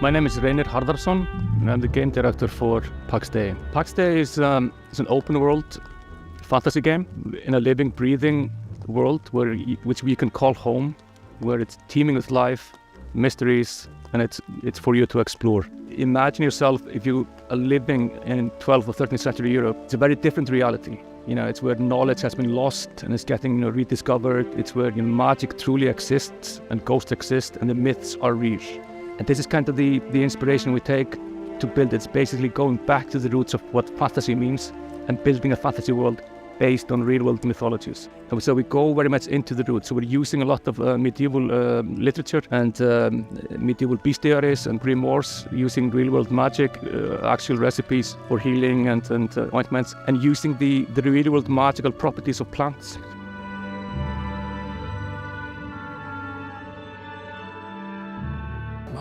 My name is Reynir Harðarson, and I'm the game director for Pax Dei. Pax Dei is an open world fantasy game in a living, breathing world which we can call home, where it's teeming with life, mysteries, and it's for you to explore. Imagine yourself if you are living in 12th or 13th century Europe. It's a very different reality. It's where knowledge has been lost and is getting rediscovered. It's where magic truly exists and ghosts exist and the myths are real. And this is kind of the inspiration we take to build it. It's basically going back to the roots of what fantasy means and building a fantasy world based on real-world mythologies. And so we go very much into the roots. So we're using a lot of medieval literature and medieval bestiaries and grimoires, using real-world magic, actual recipes for healing and ointments, and using the real-world magical properties of plants.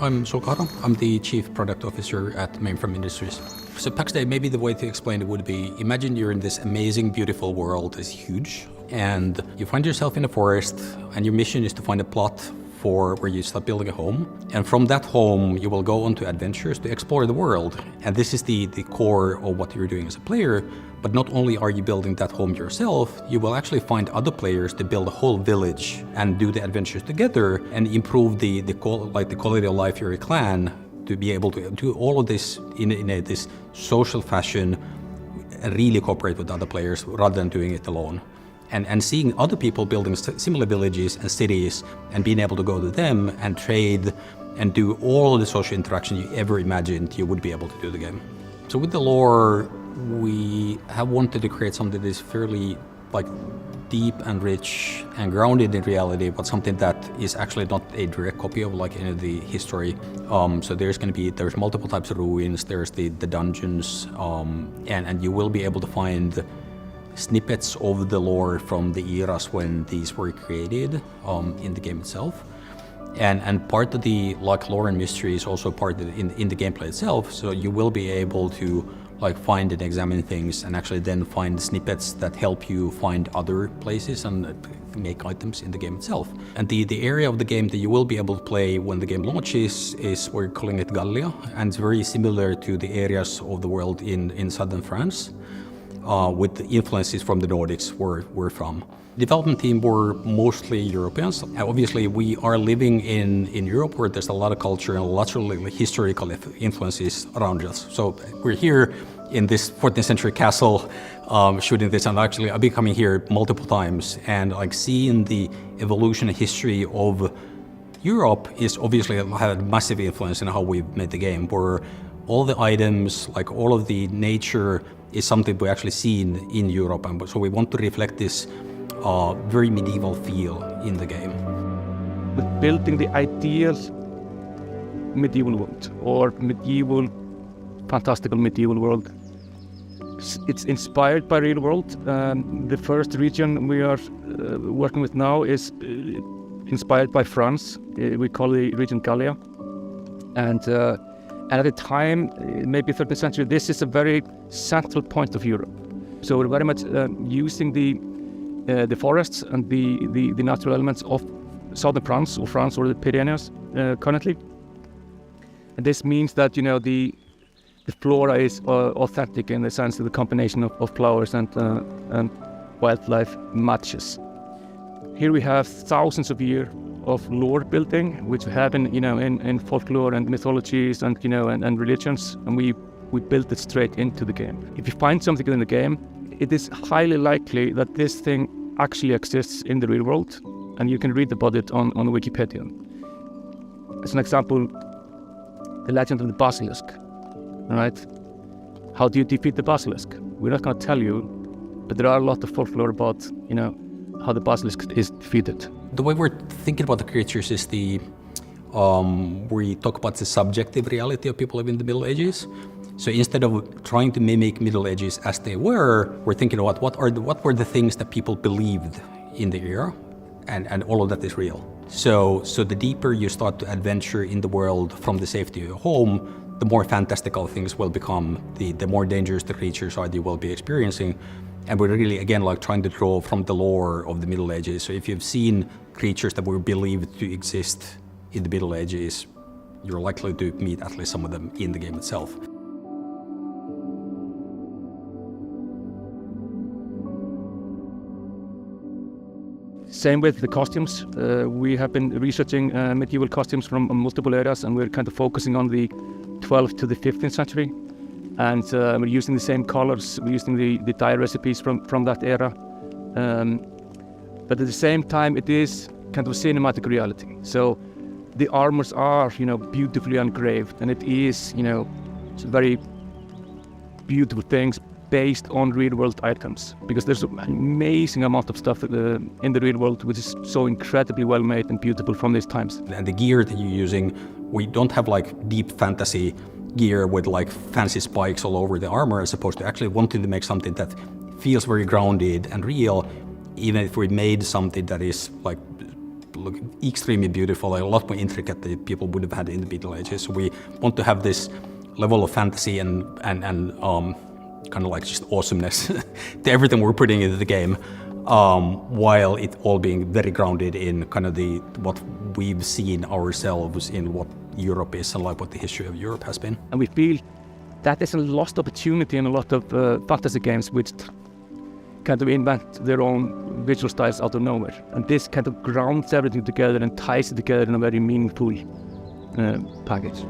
I'm Sokaro. I'm the Chief Product Officer at Mainframe Industries. So Pax Dei, maybe the way to explain it would be, imagine you're in this amazing, beautiful world. It's huge. And you find yourself in a forest, and your mission is to find a plot for where you start building a home. And from that home, you will go on to adventures to explore the world. And this is the core of what you're doing as a player. But not only are you building that home yourself, you will actually find other players to build a whole village and do the adventures together and improve the quality of life of your clan, to be able to do all of this in this social fashion and really cooperate with other players rather than doing it alone. And seeing other people building similar villages and cities and being able to go to them and trade and do all of the social interaction you ever imagined you would be able to do the game. So with the lore, we have wanted to create something that is fairly deep and rich and grounded in reality, but something that is actually not a direct copy of any of the history. So there's multiple types of ruins, there's the dungeons, and you will be able to find snippets of the lore from the eras when these were created in the game itself. And part of the lore and mystery is also part of in the gameplay itself, so you will be able to find and examine things and actually then find snippets that help you find other places and make items in the game itself. And the area of the game that you will be able to play when the game launches is, we're calling it Gallia, and it's very similar to the areas of the world in southern France, with the influences from the Nordics where we're from. The development team were mostly Europeans. Obviously, we are living in Europe, where there's a lot of culture and lots of historical influences around us. So we're here in this 14th century castle shooting this, and actually I've been coming here multiple times, and seeing the evolution and history of Europe is obviously had a massive influence in how we've made the game, where all the items, all of the nature is something we actually seen in Europe, and so we want to reflect this very medieval feel in the game. With building the ideal medieval world, or fantastical medieval world, it's inspired by real world. The first region we are working with now is inspired by France. We call the region Gallia, and at the time, maybe 13th century, this is a very central point of Europe. So we're very much using the forests and the natural elements of southern France or the Pyrenees currently. And this means that the flora is authentic in the sense that the combination of flowers and wildlife matches. Here we have thousands of years of lore building, which we have in folklore and mythologies and and religions, and we built it straight into the game. If you find something in the game, it is highly likely that this thing actually exists in the real world, and you can read about it on Wikipedia. As an example, the legend of the basilisk. All right, how do you defeat the basilisk? We're not going to tell you, but there are a lot of folklore about how the basilisk is defeated. The way we're thinking about the creatures is we talk about the subjective reality of people living in the Middle Ages. So instead of trying to mimic Middle Ages as they were, we're thinking about what were the things that people believed in the era, and all of that is real. So the deeper you start to adventure in the world from the safety of your home, the more fantastical things will become, the more dangerous the creatures are you will be experiencing. And we're really, again, trying to draw from the lore of the Middle Ages. So if you've seen creatures that were believed to exist in the Middle Ages, you're likely to meet at least some of them in the game itself. Same with the costumes. We have been researching medieval costumes from multiple areas, and we're kind of focusing on the 12th to the 15th century. And we're using the same colors, we're using the dye recipes from that era. But at the same time, it is kind of a cinematic reality. So the armors are, beautifully engraved, and it is, very beautiful things based on real-world items, because there's an amazing amount of stuff in the real world which is so incredibly well made and beautiful from these times. And the gear that you're using, we don't have like deep fantasy gear with like fancy spikes all over the armor, as opposed to actually wanting to make something that feels very grounded and real, even if we made something that is like extremely beautiful, like a lot more intricate than people would have had in the Middle Ages. So we want to have this level of fantasy and kind of like just awesomeness to everything we're putting into the game, while it all being very grounded in kind of what we've seen ourselves in what Europe is and like what the history of Europe has been. And we feel that is a lost opportunity in a lot of fantasy games which kind of invent their own visual styles out of nowhere. And this kind of grounds everything together and ties it together in a very meaningful package.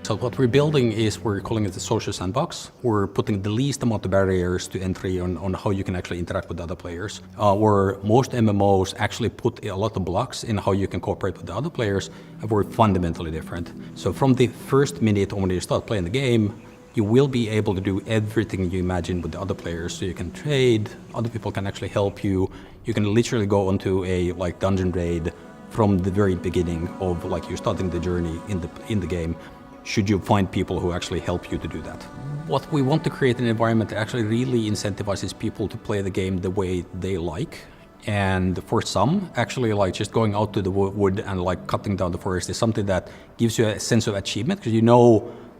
So what we're building is, we're calling it the social sandbox. We're putting the least amount of barriers to entry on how you can actually interact with other players. Where most MMOs actually put a lot of blocks in how you can cooperate with the other players, and we're fundamentally different. So from the first minute when you start playing the game, you will be able to do everything you imagine with the other players. So you can trade, other people can actually help you. You can literally go onto a dungeon raid from the very beginning of you starting the journey in the game, should you find people who actually help you to do that. What we want to create an environment that actually really incentivizes people to play the game the way they like. And for some, actually just going out to the wood and cutting down the forest is something that gives you a sense of achievement, because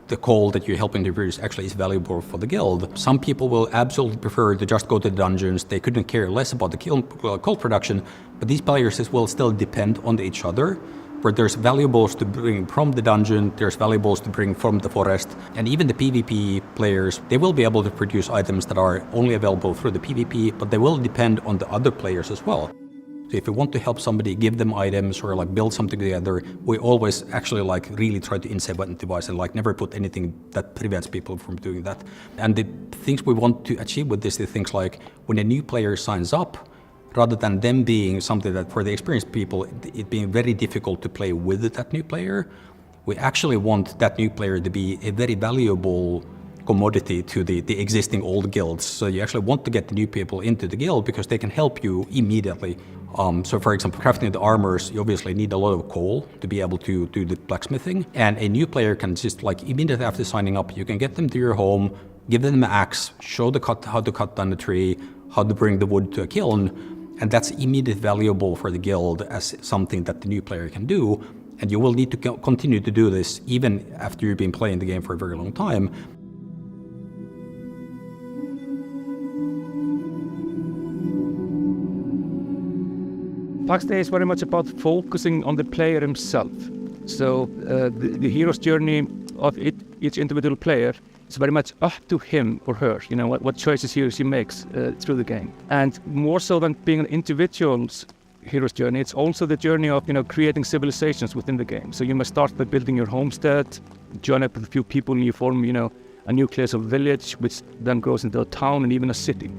the coal that you're helping to produce actually is valuable for the guild. Some people will absolutely prefer to just go to the dungeons. They couldn't care less about the coal production, but these players will still depend on each other, where there's valuables to bring from the dungeon, there's valuables to bring from the forest, and even the PvP players, they will be able to produce items that are only available through the PvP, but they will depend on the other players as well. So if you want to help somebody, give them items or build something together, we always actually really try to incentivize and never put anything that prevents people from doing that. And the things we want to achieve with this, the things like when a new player signs up, rather than them being something that for the experienced people, it being very difficult to play with that new player, we actually want that new player to be a very valuable commodity to the existing old guilds. So you actually want to get the new people into the guild because they can help you immediately. So for example, crafting the armors, you obviously need a lot of coal to be able to do the blacksmithing. And a new player can just immediately after signing up, you can get them to your home, give them an axe, show how to cut down the tree, how to bring the wood to a kiln. And that's immediately valuable for the guild as something that the new player can do. And you will need to continue to do this even after you've been playing the game for a very long time. Pax Dei is very much about focusing on the player himself. So the hero's journey of each individual player, it's very much up to him or her, what choices he or she makes through the game. And more so than being an individual's hero's journey, it's also the journey of, creating civilizations within the game. So you must start by building your homestead, join up with a few people, and you form, a nucleus of village, which then grows into a town and even a city.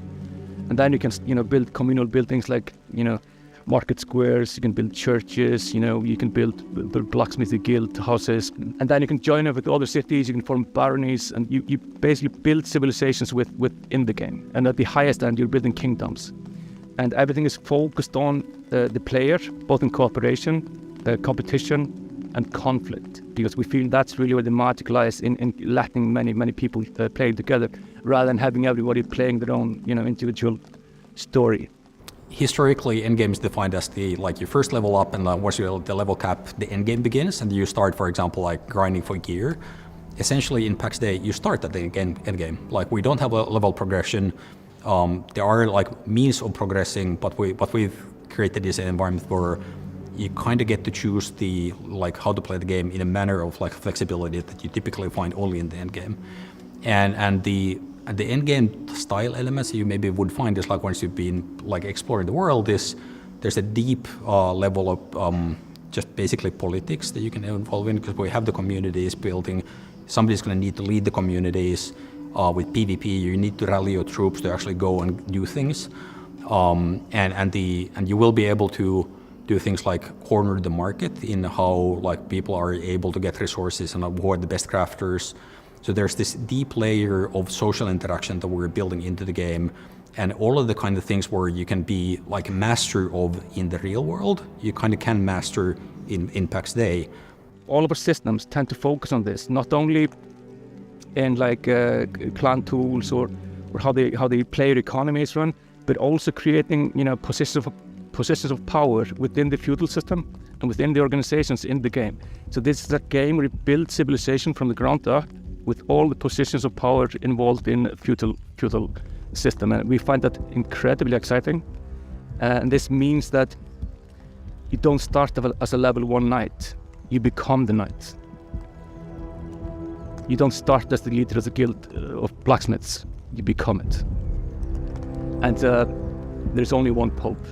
And then you can, build communal buildings like, market squares, you can build churches, you can build blacksmithing guild houses, and then you can join up with other cities, you can form baronies, and you basically build civilizations within the game. And at the highest end, you're building kingdoms. And everything is focused on the player, both in cooperation, competition, and conflict, because we feel that's really where the magic lies in letting many people playing together, rather than having everybody playing their own, individual story. Historically, endgame is defined as your first level up, and once you're at the level cap, the endgame begins, and you start, for example, grinding for gear. Essentially, in Pax Dei, you start at the endgame. We don't have a level progression. There are like means of progressing, but what we've created is an environment where you kind of get to choose the like how to play the game in a manner of like flexibility that you typically find only in the end game, and the end game style elements you maybe would find is like once you've been like exploring the world is there's a deep level of just basically politics that you can involve in because we have the communities building. Somebody's going to need to lead the communities. With PvP, you need to rally your troops to actually go and do things, and you will be able to do things like corner the market in how like people are able to get resources and who are the best crafters. So there's this deep layer of social interaction that we're building into the game, and all of the kind of things where you can be like a master of in the real world, you kind of can master in Pax Dei. All of our systems tend to focus on this, not only in like clan tools or how the player economy is run, but also creating positions of power within the feudal system and within the organizations in the game. So this is a game where we build civilization from the ground up with all the positions of power involved in a feudal system, and we find that incredibly exciting. And this means that you don't start as a level 1 knight, you become the knight. You don't start as the leader of the guild of blacksmiths, you become it. And there's only one pope.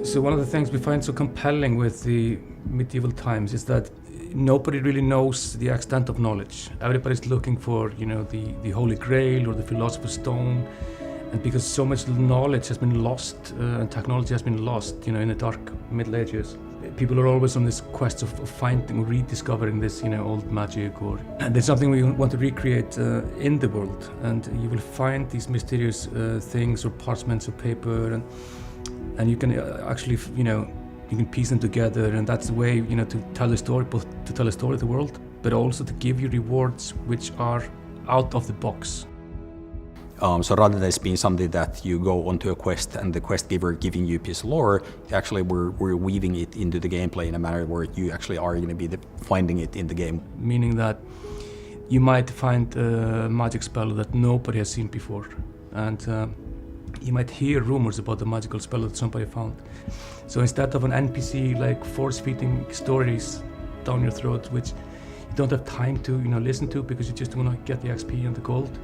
So one of the things we find so compelling with the medieval times is that nobody really knows the extent of knowledge. Everybody's looking for, the Holy Grail or the Philosopher's Stone. And because so much knowledge has been lost and technology has been lost, in the dark Middle Ages, people are always on this quest of finding or rediscovering this, old magic. And there's something we want to recreate in the world. And you will find these mysterious things or parchments of paper, and you can actually, you can piece them together. And that's the way, to tell a story, both to tell a story of the world, but also to give you rewards which are out of the box. So rather than this being something that you go onto a quest and the quest giver giving you a piece of lore, actually we're weaving it into the gameplay in a manner where you actually are going to be finding it in the game. Meaning that you might find a magic spell that nobody has seen before, and you might hear rumors about the magical spell that somebody found. So instead of an NPC like force-feeding stories down your throat, which you don't have time to listen to because you just want to get the XP and the gold,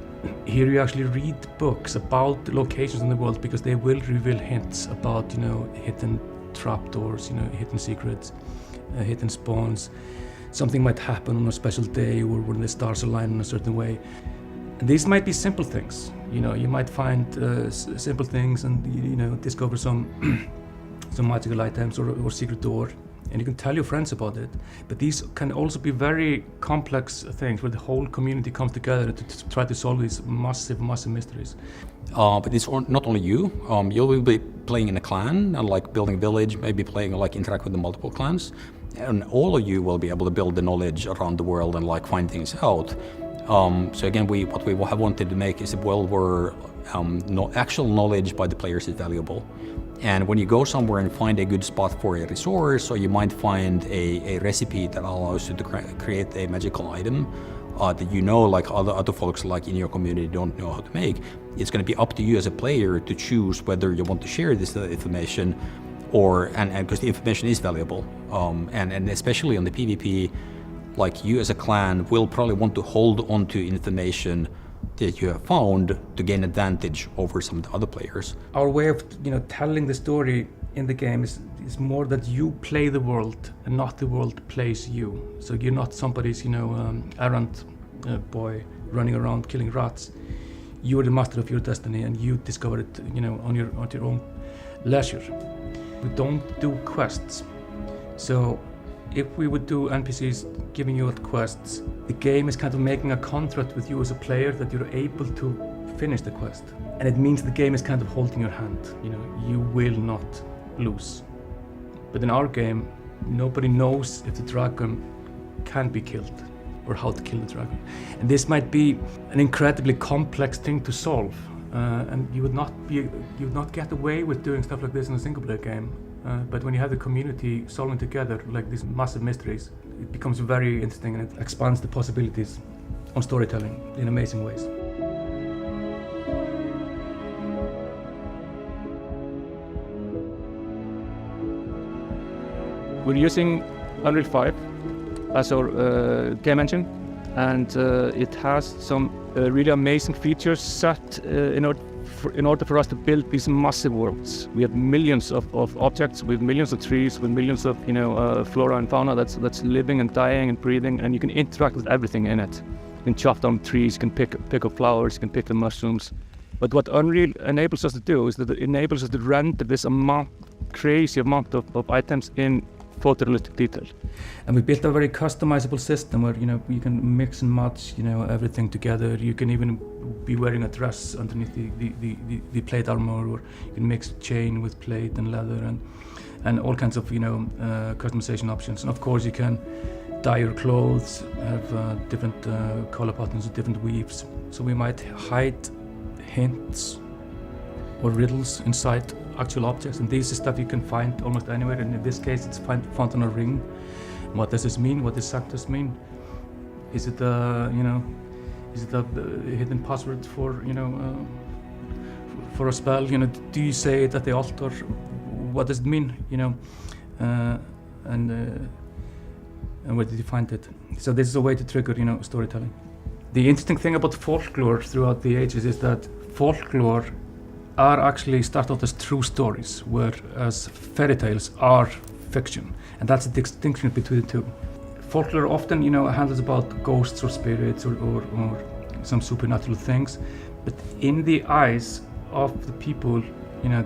here you actually read books about the locations in the world because they will reveal hints about hidden trapdoors, hidden secrets, hidden spawns. Something might happen on a special day or when the stars align in a certain way. And these might be simple things. You might find simple things and discover some magical items or secret door, and you can tell your friends about it. But these can also be very complex things where the whole community comes together to try to solve these massive mysteries. But it's not only you. You will be playing in a clan and like building a village, maybe playing like interact with the multiple clans, and all of you will be able to build the knowledge around the world and like find things out. So again, what we have wanted to make is a world where actual knowledge by the players is valuable. And when you go somewhere and find a good spot for a resource, or you might find a recipe that allows you to create a magical item that like other folks like in your community don't know how to make, it's going to be up to you as a player to choose whether you want to share this information and because the information is valuable. And especially on the PvP, like you as a clan will probably want to hold on to information that you have found to gain advantage over some of the other players. Our way of telling the story in the game is more that you play the world and not the world plays you. So you're not somebody's errant boy running around killing rats. You are the master of your destiny and you discover it on your own leisure. We don't do quests. So if we would do NPCs giving you out quests, the game is kind of making a contract with you as a player that you're able to finish the quest. And it means the game is kind of holding your hand. You will not lose. But in our game, nobody knows if the dragon can be killed or how to kill the dragon. And this might be an incredibly complex thing to solve. And you would not get away with doing stuff like this in a single player game But when you have the community solving together like these massive mysteries, it becomes very interesting and it expands the possibilities on storytelling in amazing ways. We're using Unreal 5 as our game engine, and it has some really amazing features set in order for us to build these massive worlds. We have millions of objects, with millions of trees, with millions of flora and fauna that's living and dying and breathing, and you can interact with everything in it. You can chop down trees, you can pick up flowers, you can pick the mushrooms. But what Unreal enables us to do is that it enables us to render this crazy amount of items in photorealistic detail. And we built a very customizable system where you can mix and match everything together. You can even be wearing a dress underneath the plate armor, or you can mix chain with plate and leather and all kinds of customization options. And of course you can dye your clothes, have different color patterns with different weaves. So we might hide hints or riddles inside actual objects, and this is stuff you can find almost anywhere, and in this case it's found on a ring. What does this mean? What does sectors mean? Is it a hidden password for a spell? Do you say it at the altar? What does it mean? And where did you find it? So this is a way to trigger storytelling. The interesting thing about folklore throughout the ages is that folklore are actually start out as true stories, whereas fairy tales are fiction, and that's the distinction between the two. Folklore often, handles about ghosts or spirits or some supernatural things, but in the eyes of the people,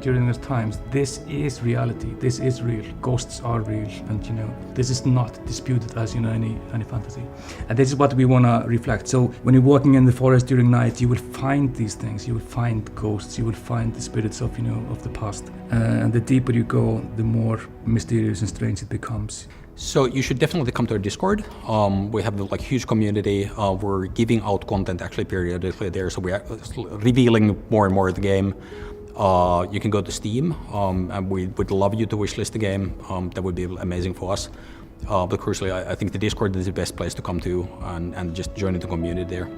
during those times, this is reality. This is real. Ghosts are real, and this is not disputed as any fantasy. And this is what we want to reflect. So when you're walking in the forest during night, you will find these things. You will find ghosts. You will find the spirits of the past. And the deeper you go, the more mysterious and strange it becomes. So you should definitely come to our Discord. We have a huge community. We're giving out content actually periodically there, so we're revealing more and more of the game. You can go to Steam, and we would love you to wishlist the game. That would be amazing for us. But crucially, I think the Discord is the best place to come to and just join the community there.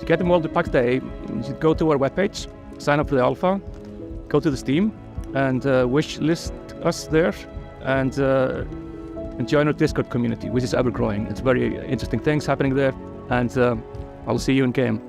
To get involved in Pax Dei, you should go to our webpage, sign up for the alpha, go to the Steam, and wishlist us there, and join our Discord community, which is ever growing. It's very interesting things happening there, and I'll see you in game.